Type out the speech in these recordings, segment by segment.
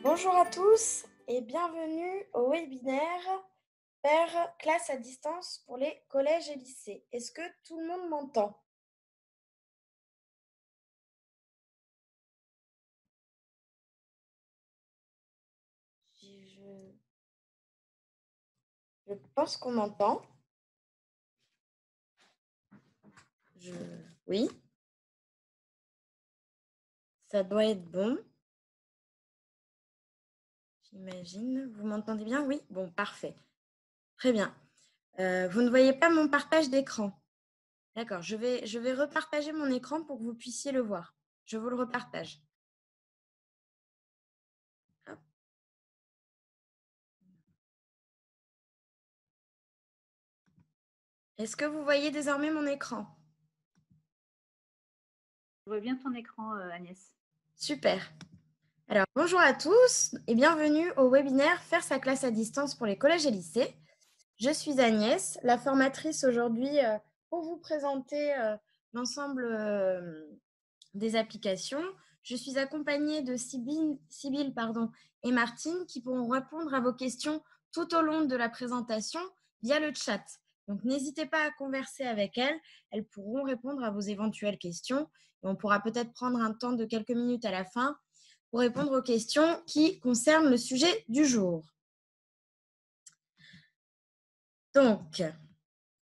Bonjour à tous et bienvenue au webinaire Faire classe à distance pour les collèges et lycées. Est-ce que tout le monde m'entend? Je, je pense qu'on m'entend. Je... Oui, ça doit être bon. J'imagine. Vous m'entendez bien? Oui, bon, parfait. Très bien. Vous ne voyez pas mon partage d'écran? D'accord, je vais repartager mon écran pour que vous puissiez le voir. Je vous le repartage. Hop. Est-ce que vous voyez désormais mon écran? Je vois bien ton écran, Agnès. Super. Alors, bonjour à tous et bienvenue au webinaire Faire sa classe à distance pour les collèges et lycées. Je suis Agnès, la formatrice aujourd'hui pour vous présenter l'ensemble des applications. Je suis accompagnée de Sybille et Martine qui pourront répondre à vos questions tout au long de la présentation via le chat. Donc, n'hésitez pas à converser avec elles. Elles pourront répondre à vos éventuelles questions. Et on pourra peut-être prendre un temps de quelques minutes à la fin pour répondre aux questions qui concernent le sujet du jour. Donc,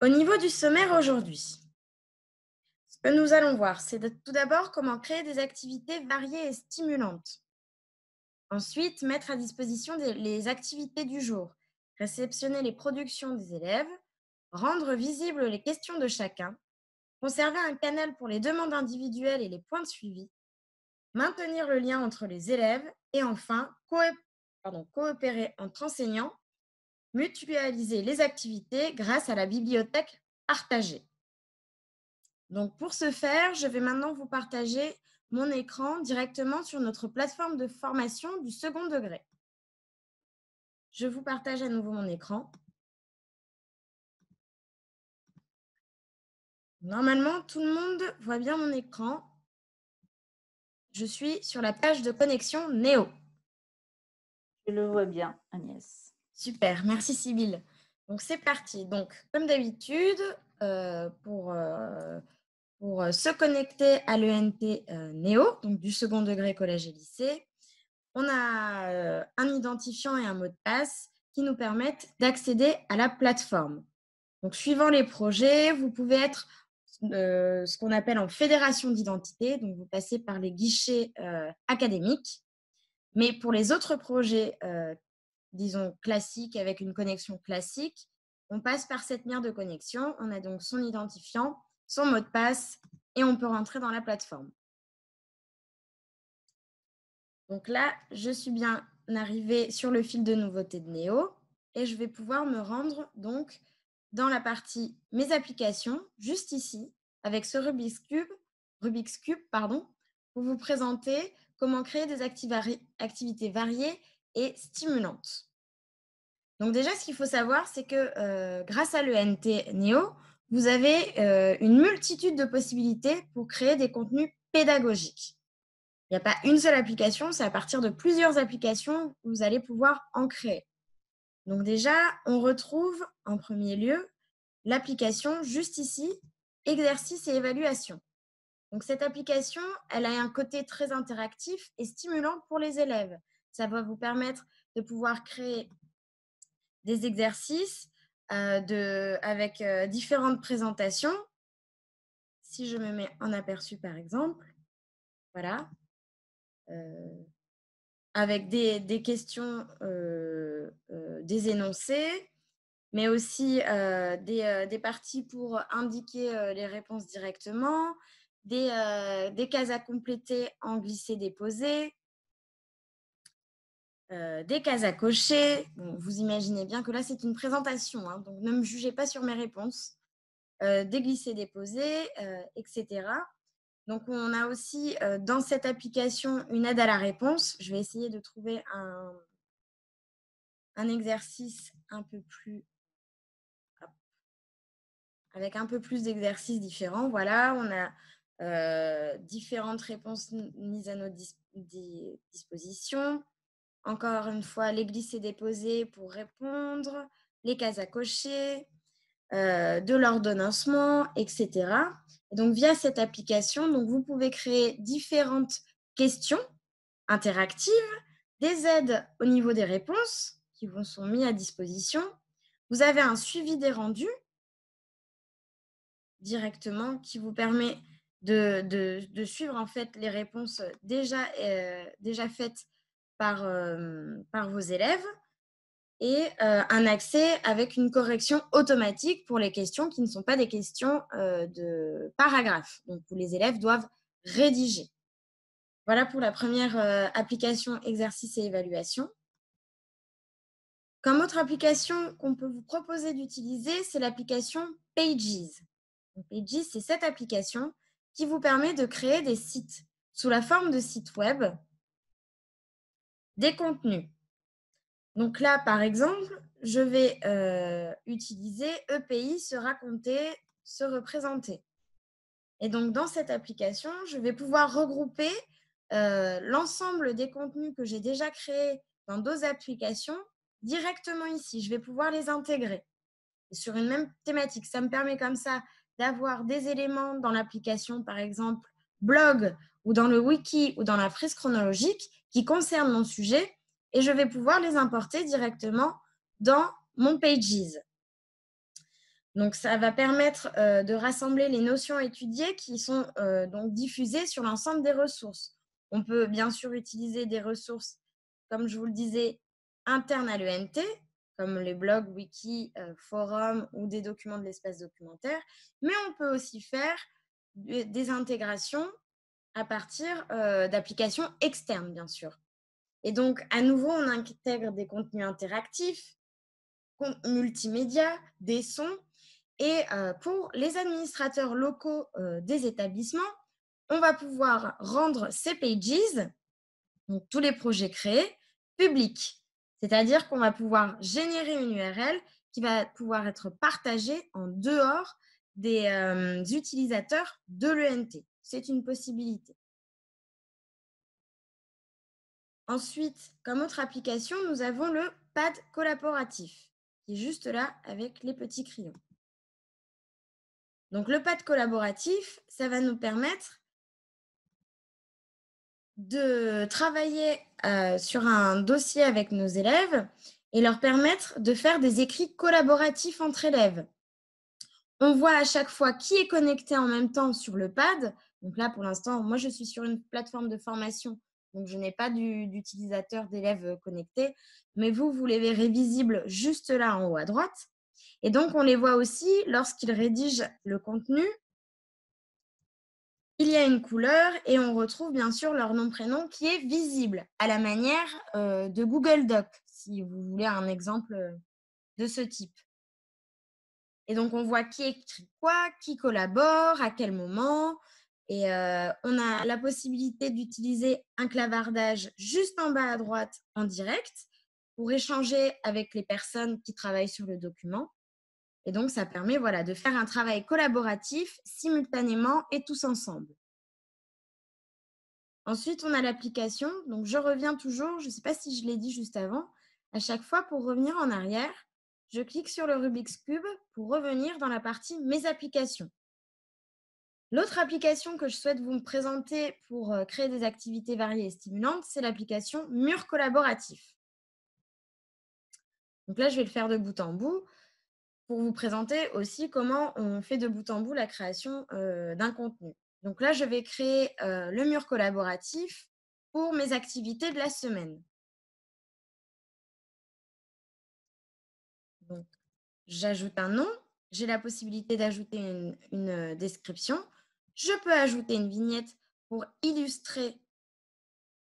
au niveau du sommaire aujourd'hui, ce que nous allons voir, c'est tout d'abord comment créer des activités variées et stimulantes. Ensuite, mettre à disposition les activités du jour, réceptionner les productions des élèves, rendre visibles les questions de chacun, conserver un canal pour les demandes individuelles et les points de suivi, maintenir le lien entre les élèves et enfin coopérer entre enseignants, mutualiser les activités grâce à la bibliothèque partagée. Donc pour ce faire, je vais maintenant vous partager mon écran directement sur notre plateforme de formation du second degré. Je vous partage à nouveau mon écran. Normalement, tout le monde voit bien mon écran. Je suis sur la page de connexion Néo. Je le vois bien, Agnès. Super, merci Sybille. Donc c'est parti. Donc comme d'habitude, pour se connecter à l'ENT Néo, donc du second degré collège et lycée, on a un identifiant et un mot de passe qui nous permettent d'accéder à la plateforme. Donc, suivant les projets, vous pouvez être ce qu'on appelle en fédération d'identité, donc vous passez par les guichets académiques. Mais pour les autres projets, disons classiques, avec une connexion classique, on passe par cette mire de connexion. On a donc son identifiant, son mot de passe et on peut rentrer dans la plateforme. Donc là, je suis bien arrivée sur le fil de nouveauté de Néo et je vais pouvoir me rendre donc dans la partie Mes applications, juste ici, avec ce Rubik's Cube, pour vous présenter comment créer des activités variées et stimulantes. Donc déjà, ce qu'il faut savoir, c'est que grâce à l'ENT Néo, vous avez une multitude de possibilités pour créer des contenus pédagogiques. Il n'y a pas une seule application, c'est à partir de plusieurs applications que vous allez pouvoir en créer. Donc déjà, on retrouve en premier lieu l'application juste ici, exercice et évaluation. Donc cette application, elle a un côté très interactif et stimulant pour les élèves. Ça va vous permettre de pouvoir créer des exercices avec différentes présentations. Si je me mets en aperçu par exemple, voilà. Avec des questions, des énoncés, mais aussi des parties pour indiquer les réponses directement, des cases à compléter en glisser-déposer, des cases à cocher. Bon, vous imaginez bien que là, c'est une présentation, hein, donc ne me jugez pas sur mes réponses. Des glisser-déposer, etc. Donc, on a aussi dans cette application une aide à la réponse. Je vais essayer de trouver un exercice un peu plus, avec un peu plus d'exercices différents. Voilà, on a différentes réponses mises à notre disposition. encore une fois, les glisser-déposer pour répondre, les cases à cocher, de l'ordonnancement, etc. Et donc, via cette application, donc, vous pouvez créer différentes questions interactives, des aides au niveau des réponses qui vous sont mis à disposition. Vous avez un suivi des rendus directement qui vous permet de suivre en fait les réponses déjà faites par vos élèves et un accès avec une correction automatique pour les questions qui ne sont pas des questions de paragraphe, donc où les élèves doivent rédiger. Voilà pour la première application exercice et évaluation. Comme autre application qu'on peut vous proposer d'utiliser, c'est l'application Pages. Donc, Pages, c'est cette application qui vous permet de créer des sites sous la forme de sites web, des contenus. Donc là, par exemple, je vais utiliser EPI, se raconter, se représenter. Et donc, dans cette application, je vais pouvoir regrouper l'ensemble des contenus que j'ai déjà créés dans d'autres applications directement ici. Je vais pouvoir les intégrer sur une même thématique. Ça me permet comme ça d'avoir des éléments dans l'application, par exemple blog ou dans le wiki ou dans la frise chronologique qui concernent mon sujet et je vais pouvoir les importer directement dans mon Pages. Donc, ça va permettre de rassembler les notions étudiées qui sont donc diffusées sur l'ensemble des ressources. On peut bien sûr utiliser des ressources, comme je vous le disais, internes à l'ENT, comme les blogs, wiki, forums ou des documents de l'espace documentaire, mais on peut aussi faire des intégrations à partir d'applications externes, bien sûr. Et donc, à nouveau, on intègre des contenus interactifs, multimédia, des sons. Et pour les administrateurs locaux des établissements, on va pouvoir rendre ces pages, donc tous les projets créés, publics. C'est-à-dire qu'on va pouvoir générer une URL qui va pouvoir être partagée en dehors des utilisateurs de l'ENT. C'est une possibilité. Ensuite, comme autre application, nous avons le pad collaboratif, qui est juste là avec les petits crayons. Donc, le pad collaboratif, ça va nous permettre de travailler sur un dossier avec nos élèves et leur permettre de faire des écrits collaboratifs entre élèves. On voit à chaque fois qui est connecté en même temps sur le pad. Donc là, pour l'instant, moi, je suis sur une plateforme de formation, donc je n'ai pas d'utilisateur d'élèves connectés, mais vous les verrez visibles juste là en haut à droite. Et donc, on les voit aussi lorsqu'ils rédigent le contenu. Il y a une couleur et on retrouve bien sûr leur nom, prénom qui est visible à la manière de Google Doc, si vous voulez un exemple de ce type. Et donc, on voit qui écrit quoi, qui collabore, à quel moment. Et on a la possibilité d'utiliser un clavardage juste en bas à droite en direct pour échanger avec les personnes qui travaillent sur le document. Et donc, ça permet de faire un travail collaboratif simultanément et tous ensemble. Ensuite, on a l'application. Donc, je reviens toujours, je ne sais pas si je l'ai dit juste avant, à chaque fois pour revenir en arrière, je clique sur le Rubik's Cube pour revenir dans la partie Mes applications. L'autre application que je souhaite vous présenter pour créer des activités variées et stimulantes, c'est l'application Mur collaboratif. Donc là, je vais le faire de bout en bout pour vous présenter aussi comment on fait de bout en bout la création d'un contenu. Donc là, je vais créer le mur collaboratif pour mes activités de la semaine. Donc, j'ajoute un nom, j'ai la possibilité d'ajouter une description. Je peux ajouter une vignette pour illustrer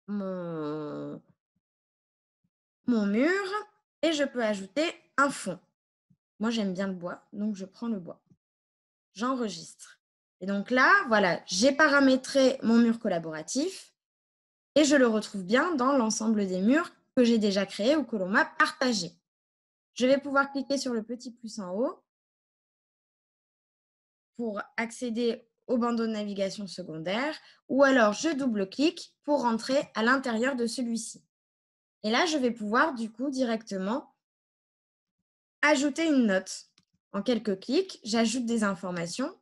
mon mur et je peux ajouter un fond. Moi, j'aime bien le bois, donc je prends le bois. J'enregistre. Et donc là, voilà, j'ai paramétré mon mur collaboratif et je le retrouve bien dans l'ensemble des murs que j'ai déjà créés ou que l'on m'a partagés. Je vais pouvoir cliquer sur le petit plus en haut pour accéder au bandeau de navigation secondaire ou alors je double-clique pour rentrer à l'intérieur de celui-ci. Et là, je vais pouvoir du coup directement ajouter une note. En quelques clics, j'ajoute des informations.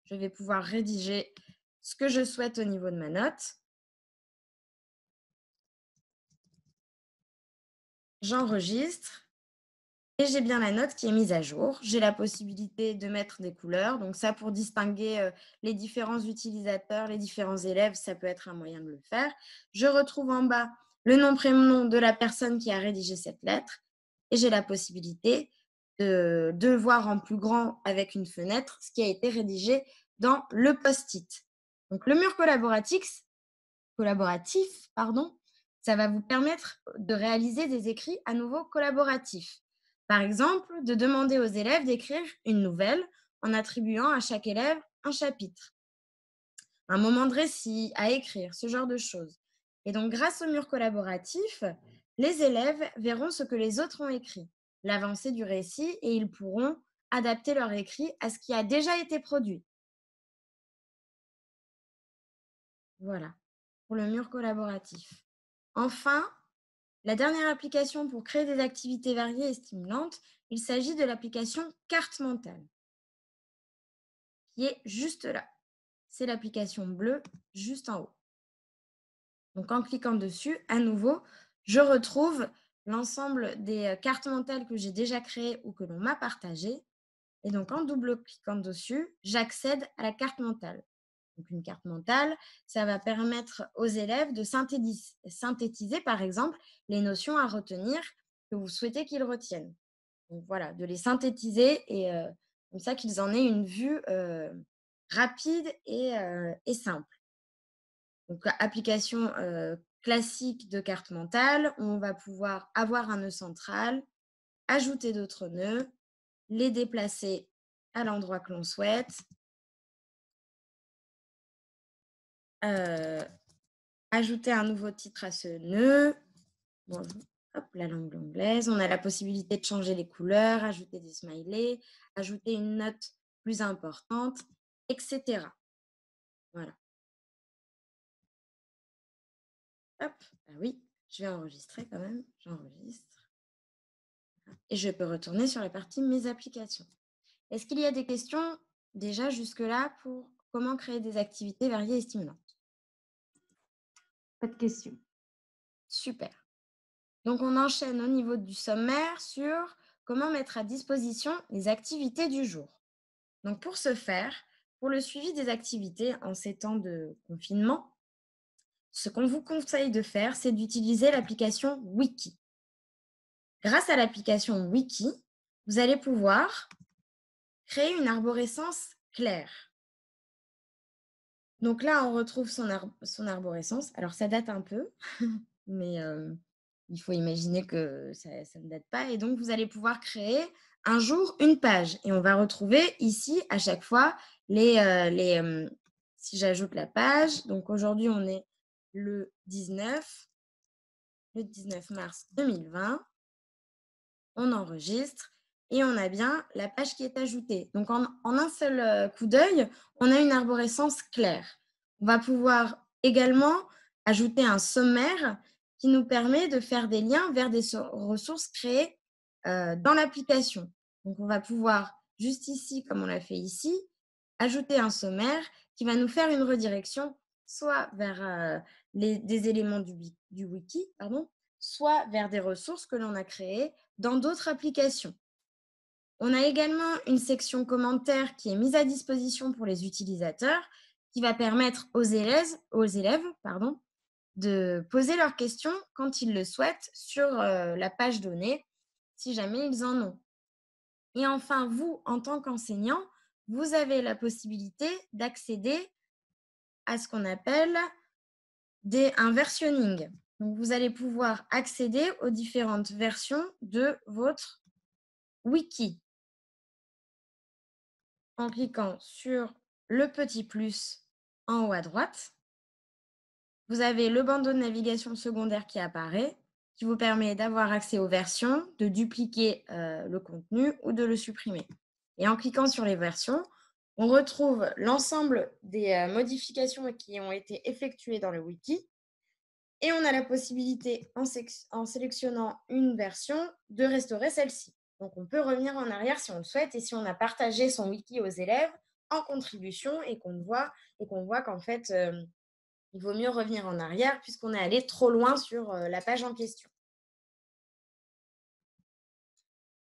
Je vais pouvoir rédiger ce que je souhaite au niveau de ma note. J'enregistre et j'ai bien la note qui est mise à jour. J'ai la possibilité de mettre des couleurs. Donc ça, pour distinguer les différents utilisateurs, les différents élèves, ça peut être un moyen de le faire. Je retrouve en bas le nom, prénom de la personne qui a rédigé cette lettre et j'ai la possibilité de voir en plus grand avec une fenêtre ce qui a été rédigé dans le post-it. Donc le mur collaboratif, ça va vous permettre de réaliser des écrits à nouveau collaboratifs. Par exemple, de demander aux élèves d'écrire une nouvelle en attribuant à chaque élève un chapitre, un moment de récit à écrire, ce genre de choses. Et donc, grâce au mur collaboratif, les élèves verront ce que les autres ont écrit, l'avancée du récit, et ils pourront adapter leur écrit à ce qui a déjà été produit. Voilà, pour le mur collaboratif. Enfin, la dernière application pour créer des activités variées et stimulantes, il s'agit de l'application Carte mentale, qui est juste là. C'est l'application bleue juste en haut. Donc en cliquant dessus, à nouveau, je retrouve l'ensemble des cartes mentales que j'ai déjà créées ou que l'on m'a partagées. Et donc en double-cliquant dessus, j'accède à la carte mentale. Donc une carte mentale, ça va permettre aux élèves de synthétiser, par exemple, les notions à retenir que vous souhaitez qu'ils retiennent. Donc voilà, de les synthétiser et comme ça qu'ils en aient une vue rapide et simple. Donc application classique de carte mentale, on va pouvoir avoir un nœud central, ajouter d'autres nœuds, les déplacer à l'endroit que l'on souhaite, ajouter un nouveau titre à ce nœud. Bon, hop, la langue anglaise. On a la possibilité de changer les couleurs, ajouter des smileys, ajouter une note plus importante, etc. Voilà. Hop, ah oui, je vais enregistrer quand même. J'enregistre. Et je peux retourner sur la partie Mes applications. Est-ce qu'il y a des questions déjà jusque-là pour comment créer des activités variées et stimulantes? Pas de question. Super. Donc, on enchaîne au niveau du sommaire sur comment mettre à disposition les activités du jour. Donc, pour ce faire, pour le suivi des activités en ces temps de confinement, ce qu'on vous conseille de faire, c'est d'utiliser l'application Wiki. Grâce à l'application Wiki, vous allez pouvoir créer une arborescence claire. Donc là, on retrouve son arborescence. Alors, ça date un peu, mais il faut imaginer que ça ne date pas. Et donc, vous allez pouvoir créer un jour une page. Et on va retrouver ici, à chaque fois, si j'ajoute la page, donc aujourd'hui, on est le 19 mars 2020. On enregistre et on a bien la page qui est ajoutée. Donc, en un seul coup d'œil, on a une arborescence claire. On va pouvoir également ajouter un sommaire qui nous permet de faire des liens vers des ressources créées dans l'application. Donc, on va pouvoir, juste ici, comme on l'a fait ici, ajouter un sommaire qui va nous faire une redirection soit vers des éléments du wiki, soit vers des ressources que l'on a créées dans d'autres applications. On a également une section commentaires qui est mise à disposition pour les utilisateurs, qui va permettre aux élèves de poser leurs questions quand ils le souhaitent sur la page donnée, si jamais ils en ont. Et enfin, vous, en tant qu'enseignant, vous avez la possibilité d'accéder à ce qu'on appelle un versionning. Donc, vous allez pouvoir accéder aux différentes versions de votre wiki en cliquant sur le petit plus en haut à droite. Vous avez le bandeau de navigation secondaire qui apparaît, qui vous permet d'avoir accès aux versions, de dupliquer le contenu ou de le supprimer. Et en cliquant sur les versions, on retrouve l'ensemble des modifications qui ont été effectuées dans le wiki. Et on a la possibilité, en sélectionnant une version, de restaurer celle-ci. Donc, on peut revenir en arrière si on le souhaite et si on a partagé son wiki aux élèves en contribution et qu'on voit qu'en fait, il vaut mieux revenir en arrière puisqu'on est allé trop loin sur la page en question.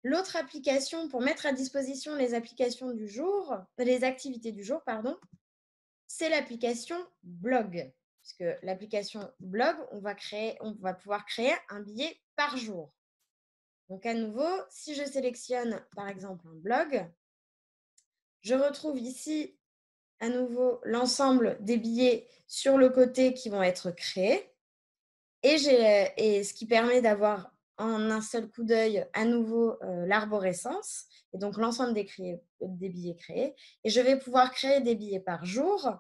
L'autre application pour mettre à disposition les applications du jour, les activités du jour, pardon, c'est l'application Blog. Puisque l'application Blog, on va pouvoir créer un billet par jour. Donc à nouveau, si je sélectionne par exemple un blog, je retrouve ici à nouveau l'ensemble des billets sur le côté qui vont être créés. Et ce qui permet d'avoir en un seul coup d'œil à nouveau l'arborescence et donc l'ensemble des billets créés. Et je vais pouvoir créer des billets par jour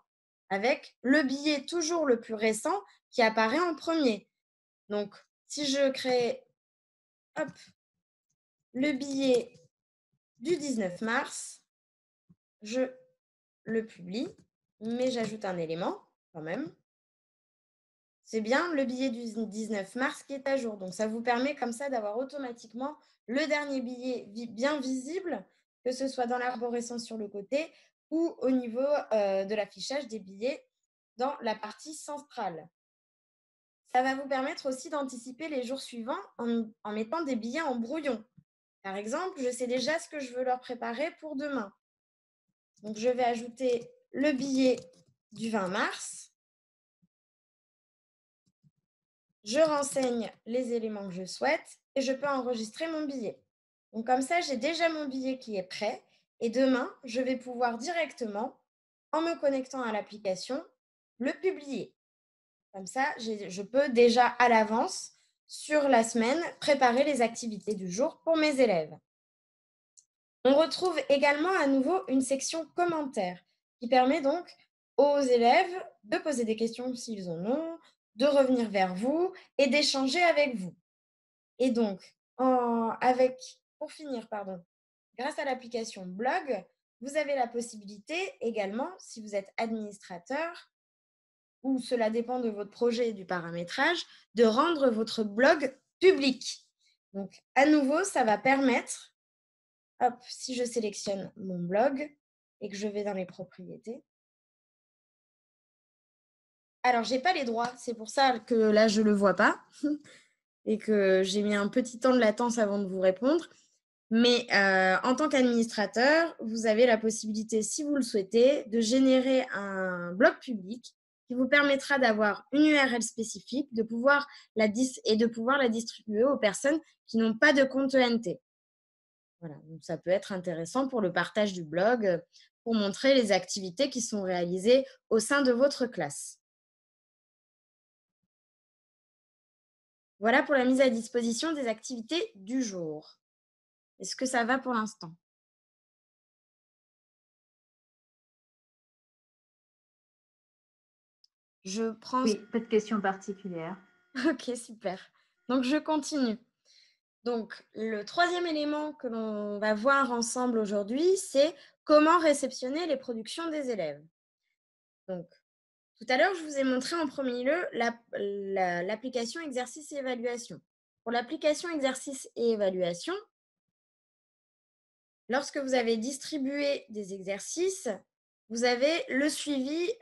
avec le billet toujours le plus récent qui apparaît en premier. Donc, si je crée le billet du 19 mars, je le publie, mais j'ajoute un élément quand même. C'est bien le billet du 19 mars qui est à jour. Donc, ça vous permet comme ça d'avoir automatiquement le dernier billet bien visible, que ce soit dans l'arborescence sur le côté ou au niveau de l'affichage des billets dans la partie centrale. Ça va vous permettre aussi d'anticiper les jours suivants en mettant des billets en brouillon. Par exemple, je sais déjà ce que je veux leur préparer pour demain. Donc, je vais ajouter le billet du 20 mars. Je renseigne les éléments que je souhaite et je peux enregistrer mon billet. Donc comme ça, j'ai déjà mon billet qui est prêt et demain, je vais pouvoir directement, en me connectant à l'application, le publier. Comme ça, je peux déjà à l'avance, sur la semaine, préparer les activités du jour pour mes élèves. On retrouve également à nouveau une section commentaires qui permet donc aux élèves de poser des questions s'ils en ont, de revenir vers vous et d'échanger avec vous. Et donc, pour finir, grâce à l'application Blog, vous avez la possibilité également, si vous êtes administrateur, ou cela dépend de votre projet et du paramétrage, de rendre votre blog public. Donc, à nouveau, ça va permettre, si je sélectionne mon blog et que je vais dans les propriétés, alors, je n'ai pas les droits, c'est pour ça que là, je ne le vois pas et que j'ai mis un petit temps de latence avant de vous répondre. Mais en tant qu'administrateur, vous avez la possibilité, si vous le souhaitez, de générer un blog public qui vous permettra d'avoir une URL spécifique et de pouvoir la distribuer aux personnes qui n'ont pas de compte ENT. Voilà, donc ça peut être intéressant pour le partage du blog, pour montrer les activités qui sont réalisées au sein de votre classe. Voilà pour la mise à disposition des activités du jour. Est-ce que ça va pour l'instant? Je prends... Oui, pas de questions particulières. Ok, super. Donc, je continue. Donc, le troisième élément que l'on va voir ensemble aujourd'hui, c'est comment réceptionner les productions des élèves. Donc, tout à l'heure, je vous ai montré en premier lieu l'application exercice et évaluation. Pour l'application exercice et évaluation, lorsque vous avez distribué des exercices, vous avez le suivi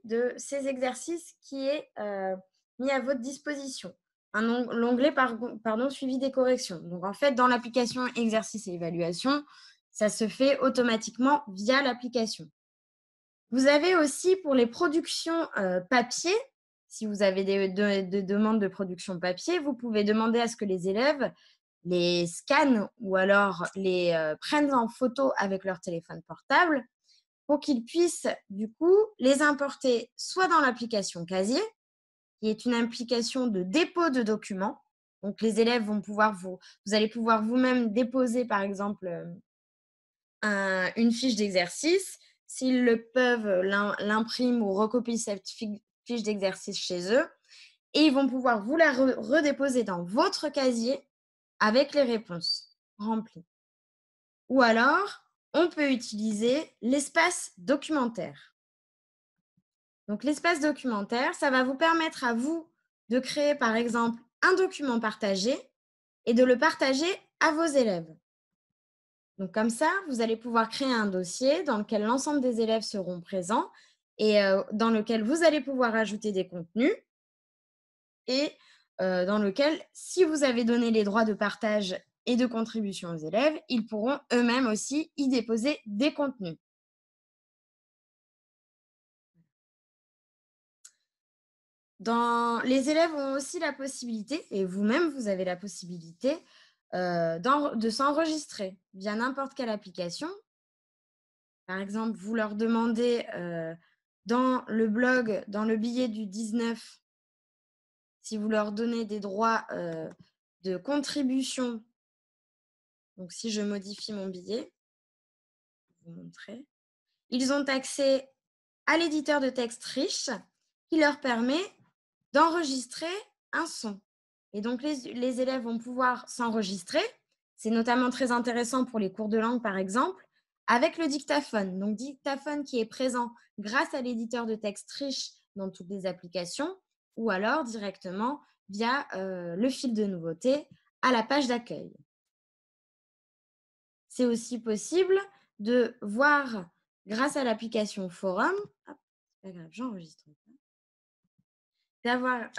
de ces exercices qui est mis à votre disposition. L'onglet suivi des corrections. Donc, en fait, dans l'application exercice et évaluation, ça se fait automatiquement via l'application. Vous avez aussi pour les productions papier, si vous avez des demandes de production papier, vous pouvez demander à ce que les élèves les scannent ou alors les prennent en photo avec leur téléphone portable pour qu'ils puissent du coup les importer soit dans l'application Casier, qui est une application de dépôt de documents. Donc, les élèves vont pouvoir vous allez pouvoir vous-même déposer, par exemple, une fiche d'exercice. S'ils le peuvent, l'impriment ou recopient cette fiche d'exercice chez eux. Et ils vont pouvoir vous la redéposer dans votre casier avec les réponses remplies. Ou alors, on peut utiliser l'espace documentaire. Donc, l'espace documentaire, ça va vous permettre à vous de créer, par exemple, un document partagé et de le partager à vos élèves. Donc, comme ça, vous allez pouvoir créer un dossier dans lequel l'ensemble des élèves seront présents et dans lequel vous allez pouvoir ajouter des contenus et dans lequel, si vous avez donné les droits de partage et de contribution aux élèves, ils pourront eux-mêmes aussi y déposer des contenus. Les élèves ont aussi la possibilité, et vous-même, vous avez la possibilité, de s'enregistrer via n'importe quelle application. Par exemple, vous leur demandez dans le blog, dans le billet du 19, si vous leur donnez des droits de contribution, donc si je modifie mon billet, je vais vous montrer, ils ont accès à l'éditeur de texte riche qui leur permet d'enregistrer un son. Et donc, les élèves vont pouvoir s'enregistrer. C'est notamment très intéressant pour les cours de langue, par exemple, avec le dictaphone. Donc, dictaphone qui est présent grâce à l'éditeur de texte riche dans toutes les applications ou alors directement via le fil de nouveautés à la page d'accueil. C'est aussi possible de voir, grâce à l'application Forum, hop, c'est pas grave, j'enregistre, d'avoir,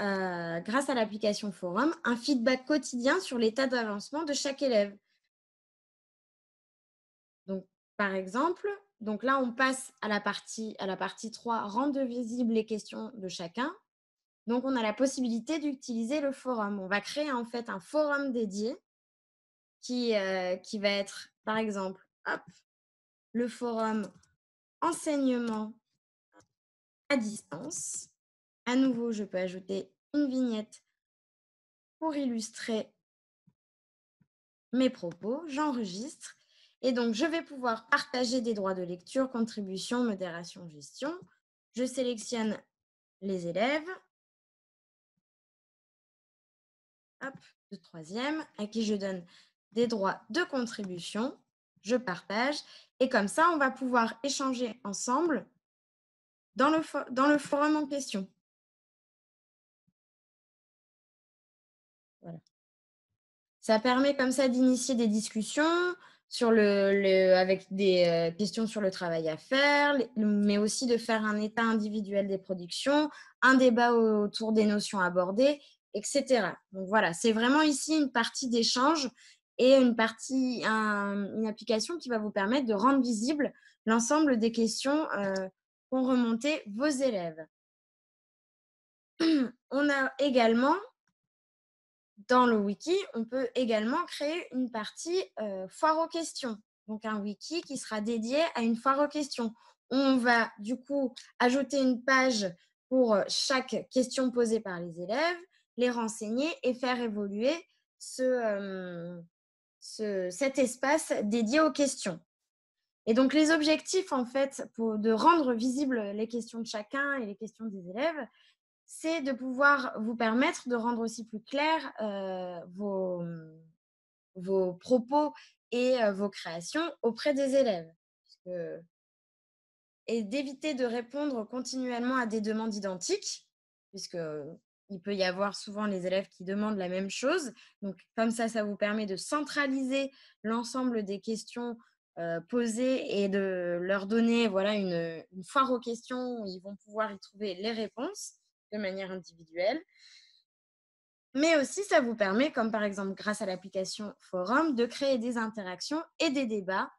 grâce à l'application Forum, un feedback quotidien sur l'état d'avancement de chaque élève. Donc, par exemple, donc là, on passe à la partie 3, rendre visibles les questions de chacun. Donc, on a la possibilité d'utiliser le forum. On va créer en fait un forum dédié qui va être, par exemple, hop, le forum enseignement à distance. À nouveau, je peux ajouter une vignette pour illustrer mes propos, j'enregistre et donc je vais pouvoir partager des droits de lecture, contribution, modération, gestion. Je sélectionne les élèves, hop, de troisième, à qui je donne des droits de contribution, je partage et comme ça, on va pouvoir échanger ensemble dans le forum en question. Voilà. Ça permet comme ça d'initier des discussions avec des questions sur le travail à faire, mais aussi de faire un état individuel des productions, un débat autour des notions abordées, etc. Donc voilà, c'est vraiment ici une partie d'échange et une application qui va vous permettre de rendre visible l'ensemble des questions qu'ont remontées vos élèves. On a également dans le wiki, on peut également créer une partie foire aux questions. Donc, un wiki qui sera dédié à une foire aux questions. On va du coup ajouter une page pour chaque question posée par les élèves, les renseigner et faire évoluer cet espace dédié aux questions. Et donc, les objectifs, en fait, de rendre visibles les questions de chacun et les questions des élèves, c'est de pouvoir vous permettre de rendre aussi plus clairs vos propos et vos créations auprès des élèves. Et d'éviter de répondre continuellement à des demandes identiques, puisqu'il peut y avoir souvent les élèves qui demandent la même chose. Donc, comme ça vous permet de centraliser l'ensemble des questions posées et de leur donner voilà, une foire aux questions où ils vont pouvoir y trouver les réponses de manière individuelle. Mais aussi, ça vous permet, comme par exemple grâce à l'application Forum, de créer des interactions et des débats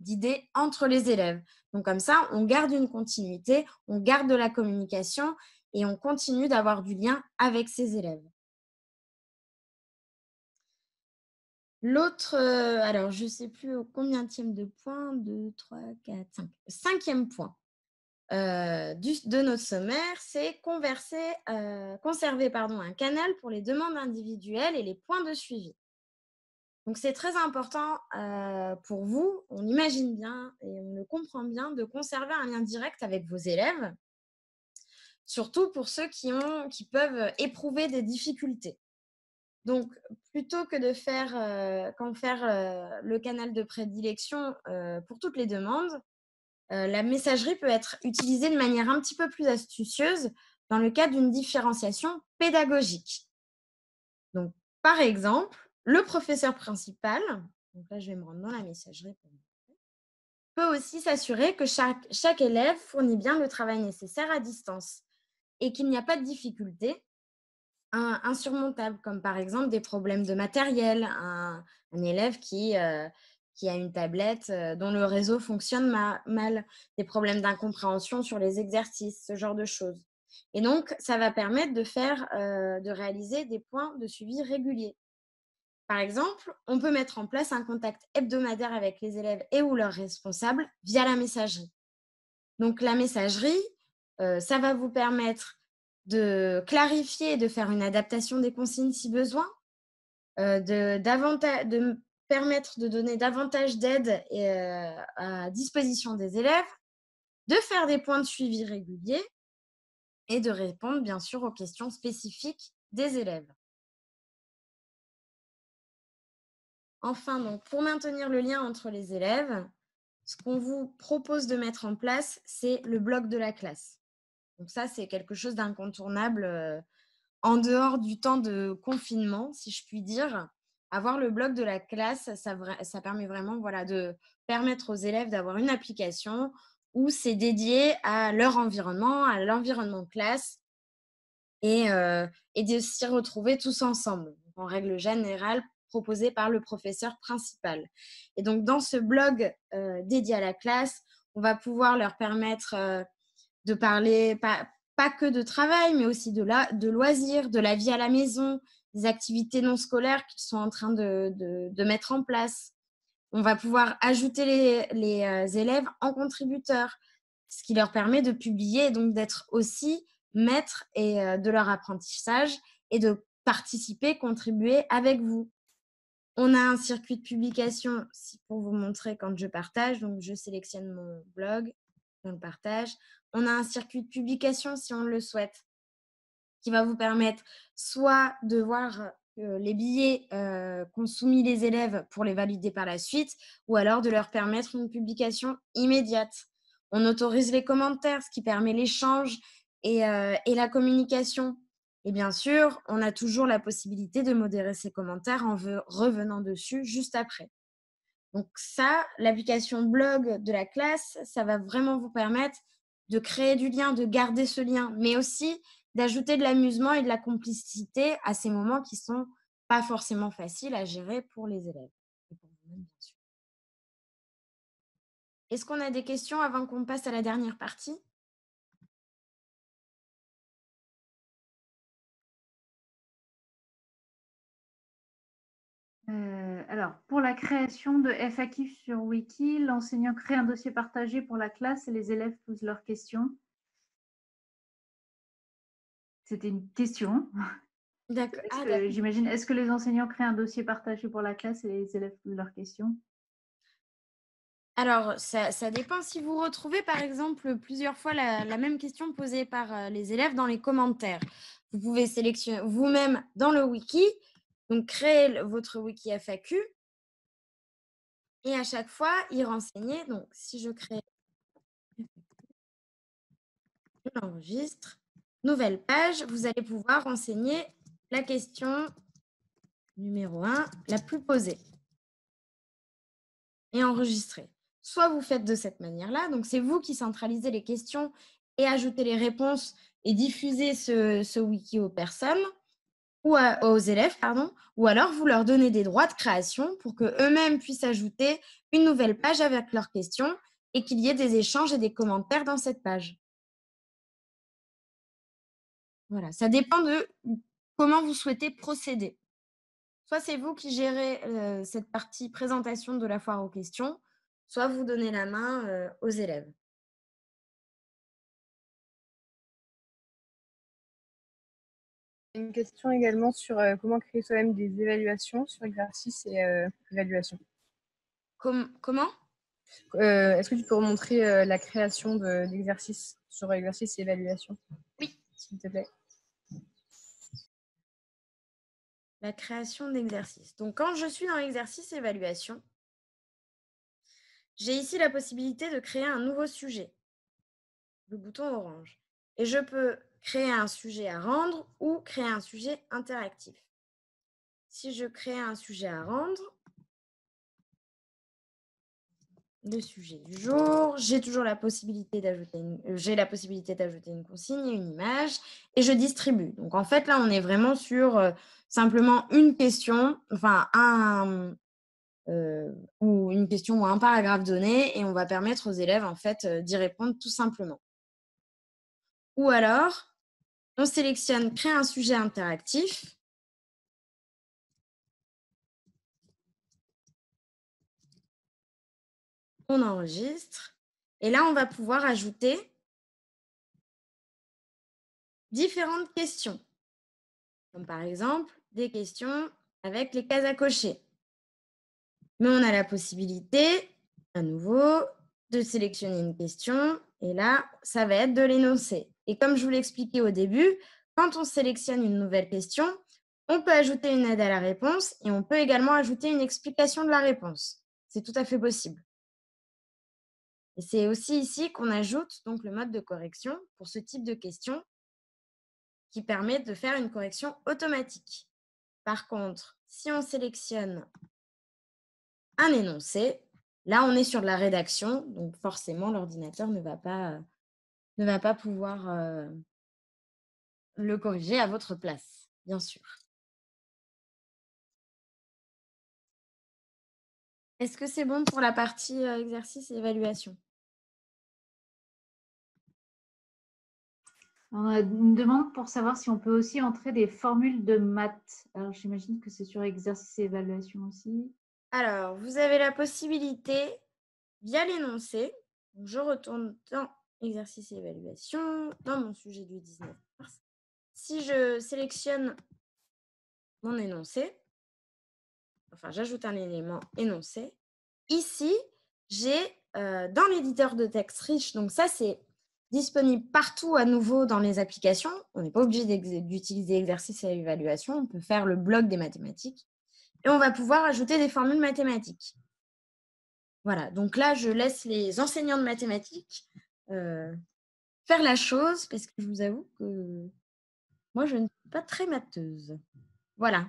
d'idées entre les élèves. Donc comme ça, on garde une continuité, on garde de la communication et on continue d'avoir du lien avec ses élèves. L'autre, alors je ne sais plus au combienième de points, 2, 3, 4, 5. Cinquième point de notre sommaire, c'est conserver un canal pour les demandes individuelles et les points de suivi. Donc, c'est très important pour vous, on imagine bien et on le comprend bien, de conserver un lien direct avec vos élèves, surtout pour ceux qui peuvent éprouver des difficultés. Donc, plutôt que de faire le canal de prédilection pour toutes les demandes, la messagerie peut être utilisée de manière un petit peu plus astucieuse dans le cadre d'une différenciation pédagogique. Donc, par exemple, le professeur principal, donc là je vais me rendre dans la messagerie, peut aussi s'assurer que chaque élève fournit bien le travail nécessaire à distance et qu'il n'y a pas de difficultés insurmontables, comme par exemple des problèmes de matériel, un élève qui a une tablette dont le réseau fonctionne mal, des problèmes d'incompréhension sur les exercices, ce genre de choses. Et donc, ça va permettre de réaliser des points de suivi réguliers. Par exemple, on peut mettre en place un contact hebdomadaire avec les élèves et ou leurs responsables via la messagerie. Donc la messagerie, ça va vous permettre de clarifier et de faire une adaptation des consignes si besoin, de permettre de donner davantage d'aide à disposition des élèves, de faire des points de suivi réguliers et de répondre bien sûr aux questions spécifiques des élèves. Enfin, donc, pour maintenir le lien entre les élèves, ce qu'on vous propose de mettre en place, c'est le bloc de la classe. Donc ça, c'est quelque chose d'incontournable en dehors du temps de confinement, si je puis dire. Avoir le bloc de la classe, ça permet vraiment de permettre aux élèves d'avoir une application où c'est dédié à leur environnement, à l'environnement classe et de s'y retrouver tous ensemble. Donc, en règle générale, proposé par le professeur principal. Et donc, dans ce blog dédié à la classe, on va pouvoir leur permettre de parler, pas que de travail, mais aussi de loisirs, de la vie à la maison, des activités non scolaires qu'ils sont en train de mettre en place. On va pouvoir ajouter les élèves en contributeurs, ce qui leur permet de publier et donc d'être aussi maîtres de leur apprentissage et de participer, contribuer avec vous. On a un circuit de publication pour vous montrer quand je partage. Donc, je sélectionne mon blog, on le partage. On a un circuit de publication si on le souhaite, qui va vous permettre soit de voir les billets qu'ont soumis les élèves pour les valider par la suite, ou alors de leur permettre une publication immédiate. On autorise les commentaires, ce qui permet l'échange et la communication. Et bien sûr, on a toujours la possibilité de modérer ces commentaires en revenant dessus juste après. Donc ça, l'application blog de la classe, ça va vraiment vous permettre de créer du lien, de garder ce lien, mais aussi d'ajouter de l'amusement et de la complicité à ces moments qui sont pas forcément faciles à gérer pour les élèves et pour vous-même, bien sûr. Est-ce qu'on a des questions avant qu'on passe à la dernière partie? Alors, pour la création de FAQ sur Wiki, l'enseignant crée un dossier partagé pour la classe et les élèves posent leurs questions. C'était une question. D'accord. J'imagine, est-ce que les enseignants créent un dossier partagé pour la classe et les élèves posent leurs questions? Alors, ça dépend si vous retrouvez, par exemple, plusieurs fois la même question posée par les élèves dans les commentaires. Vous pouvez sélectionner vous-même dans le wiki, donc créer votre wiki FAQ et à chaque fois y renseigner. Donc, si je crée, je l'enregistre, nouvelle page, vous allez pouvoir renseigner la question numéro 1, la plus posée et enregistrer. Soit vous faites de cette manière-là, donc c'est vous qui centralisez les questions et ajoutez les réponses et diffusez ce wiki aux personnes ou aux élèves, pardon, ou alors vous leur donnez des droits de création pour qu'eux-mêmes puissent ajouter une nouvelle page avec leurs questions et qu'il y ait des échanges et des commentaires dans cette page. Voilà, ça dépend de comment vous souhaitez procéder. Soit c'est vous qui gérez cette partie présentation de la foire aux questions, soit vous donnez la main aux élèves. Une question également sur comment créer soi-même des évaluations sur exercice et évaluation. Comment? Est-ce que tu peux remontrer la création d'exercices sur exercice et évaluation? Oui. S'il te plaît. La création d'exercices. Donc, quand je suis dans l'exercice évaluation, j'ai ici la possibilité de créer un nouveau sujet, le bouton orange. Et je peux créer un sujet à rendre ou créer un sujet interactif. Si je crée un sujet à rendre, le sujet du jour, j'ai toujours la possibilité d'ajouter une consigne et une image et je distribue. Donc en fait là on est vraiment sur simplement une question, enfin ou une question ou un paragraphe donné et on va permettre aux élèves en fait d'y répondre tout simplement. Ou alors on sélectionne créer un sujet interactif. On enregistre et là on va pouvoir ajouter différentes questions, comme par exemple des questions avec les cases à cocher. Mais on a la possibilité, à nouveau, de sélectionner une question et là, ça va être de l'énoncer. Et comme je vous l'expliquais au début, quand on sélectionne une nouvelle question, on peut ajouter une aide à la réponse et on peut également ajouter une explication de la réponse. C'est tout à fait possible. Et c'est aussi ici qu'on ajoute donc le mode de correction pour ce type de question qui permet de faire une correction automatique. Par contre, si on sélectionne un énoncé, là on est sur de la rédaction, donc forcément l'ordinateur ne va pas pouvoir le corriger à votre place, bien sûr. Est-ce que c'est bon pour la partie exercice et évaluation? On a une demande pour savoir si on peut aussi entrer des formules de maths. Alors, j'imagine que c'est sur exercice et évaluation aussi. Alors, vous avez la possibilité, via l'énoncé, donc je retourne dans exercice et évaluation, dans mon sujet du 19 mars. Si je sélectionne mon énoncé, enfin j'ajoute un élément énoncé, ici, j'ai dans l'éditeur de texte riche, donc ça c'est disponible partout à nouveau dans les applications. On n'est pas obligé d'utiliser exercice et évaluation, on peut faire le bloc des mathématiques et on va pouvoir ajouter des formules mathématiques. Voilà, donc là je laisse les enseignants de mathématiques faire la chose parce que je vous avoue que moi je ne suis pas très matheuse. Voilà.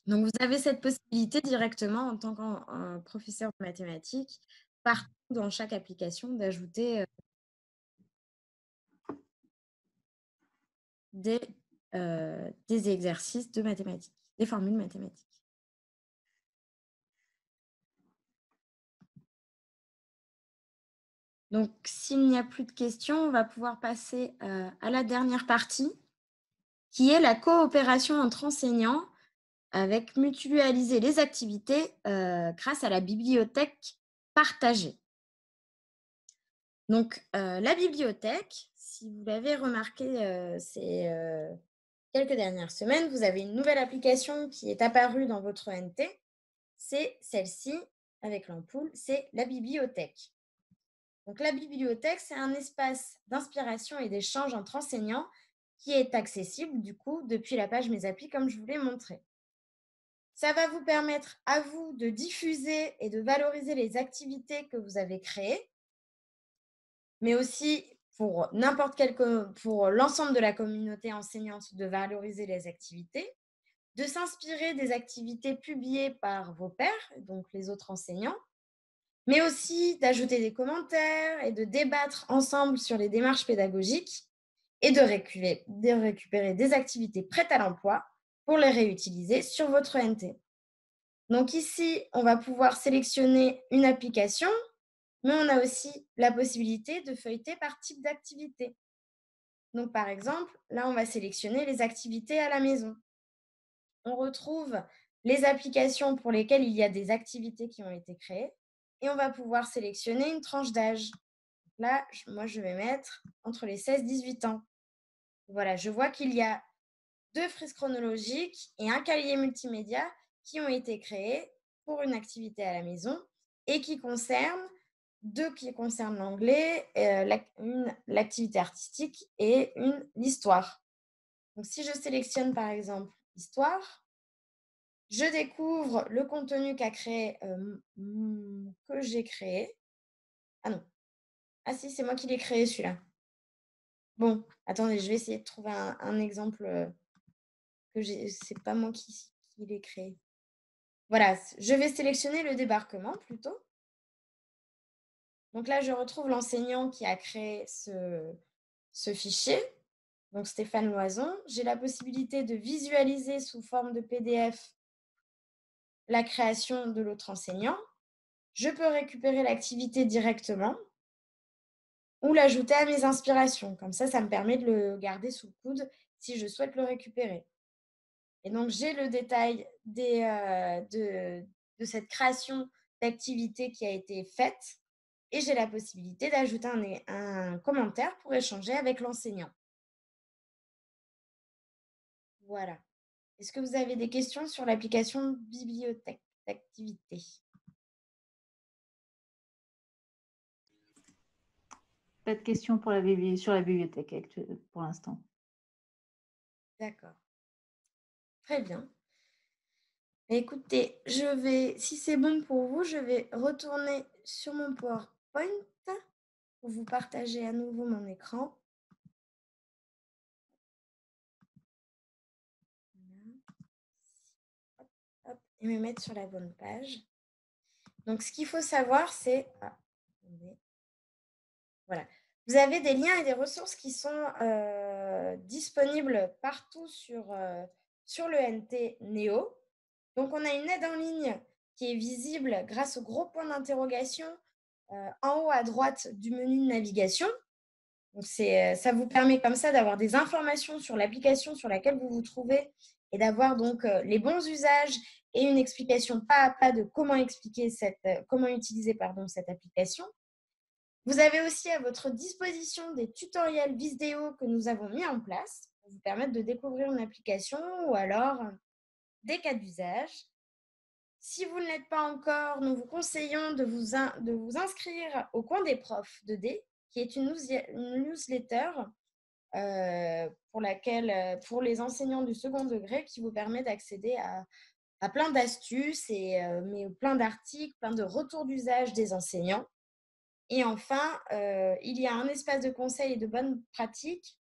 Donc, vous avez cette possibilité directement en tant que professeur de mathématiques, partout dans chaque application, d'ajouter des exercices de mathématiques, des formules mathématiques. Donc, s'il n'y a plus de questions, on va pouvoir passer à la dernière partie, qui est la coopération entre enseignants avec mutualiser les activités grâce à la bibliothèque partagée. Donc, la bibliothèque, si vous l'avez remarqué ces quelques dernières semaines, vous avez une nouvelle application qui est apparue dans votre ENT. C'est celle-ci, avec l'ampoule, c'est la bibliothèque. Donc, la bibliothèque, c'est un espace d'inspiration et d'échange entre enseignants qui est accessible, du coup, depuis la page Mes applis, comme je vous l'ai montré. Ça va vous permettre à vous de diffuser et de valoriser les activités que vous avez créées, mais aussi pour pour l'ensemble de la communauté enseignante de valoriser les activités, de s'inspirer des activités publiées par vos pairs, donc les autres enseignants, mais aussi d'ajouter des commentaires et de débattre ensemble sur les démarches pédagogiques et de récupérer des activités prêtes à l'emploi pour les réutiliser sur votre ENT. Donc ici, on va pouvoir sélectionner une application, mais on a aussi la possibilité de feuilleter par type d'activité. Donc, par exemple, là, on va sélectionner les activités à la maison. On retrouve les applications pour lesquelles il y a des activités qui ont été créées et on va pouvoir sélectionner une tranche d'âge. Là, moi, je vais mettre entre les 16 et 18 ans. Voilà, je vois qu'il y a 2 frises chronologiques et un cahier multimédia qui ont été créés pour une activité à la maison et qui concernent 2 qui concernent l'anglais, l'activité artistique et l'histoire. Donc, si je sélectionne par exemple l'histoire, Je découvre le contenu que j'ai créé. Ah non. Ah si, c'est moi qui l'ai créé celui-là. Bon, attendez, je vais essayer de trouver un exemple c'est pas moi qui l'ai créé. Voilà, je vais sélectionner le débarquement plutôt. Donc là, je retrouve l'enseignant qui a créé ce fichier, donc Stéphane Loison. J'ai la possibilité de visualiser sous forme de PDF la création de l'autre enseignant. Je peux récupérer l'activité directement ou l'ajouter à mes inspirations. Comme ça me permet de le garder sous le coude si je souhaite le récupérer. Et donc, j'ai le détail de cette création d'activité qui a été faite et j'ai la possibilité d'ajouter un commentaire pour échanger avec l'enseignant. Voilà. Est-ce que vous avez des questions sur l'application bibliothèque d'activité? Pas de questions sur la bibliothèque pour l'instant. D'accord. Très bien. Écoutez, si c'est bon pour vous, je vais retourner sur mon PowerPoint pour vous partager à nouveau mon écran. Hop, et me mettre sur la bonne page. Donc, ce qu'il faut savoir, c'est... voilà. Vous avez des liens et des ressources qui sont disponibles partout sur le NT Néo. Donc, on a une aide en ligne qui est visible grâce au gros point d'interrogation en haut à droite du menu de navigation. Donc, ça vous permet comme ça d'avoir des informations sur l'application sur laquelle vous vous trouvez et d'avoir donc les bons usages et une explication pas à pas de comment utiliser cette application. Vous avez aussi à votre disposition des tutoriels vidéo que nous avons mis en place pour vous permettre de découvrir une application ou alors des cas d'usage. Si vous ne l'êtes pas encore, nous vous conseillons de vous inscrire au Coin des profs 2D, qui est une newsletter pour les enseignants du second degré qui vous permet d'accéder à plein d'astuces mais plein d'articles, plein de retours d'usage des enseignants. Et enfin, il y a un espace de conseil et de bonnes pratiques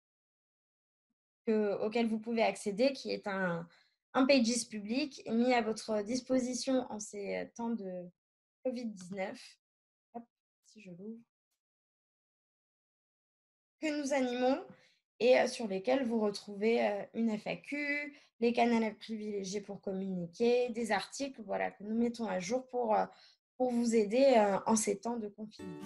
auquel vous pouvez accéder, qui est un Pages public mis à votre disposition en ces temps de Covid-19. Hop, si je l'ouvre. Que nous animons et sur lesquels vous retrouvez une FAQ, les canaux privilégiés pour communiquer, des articles que nous mettons à jour pour vous aider en ces temps de confinement.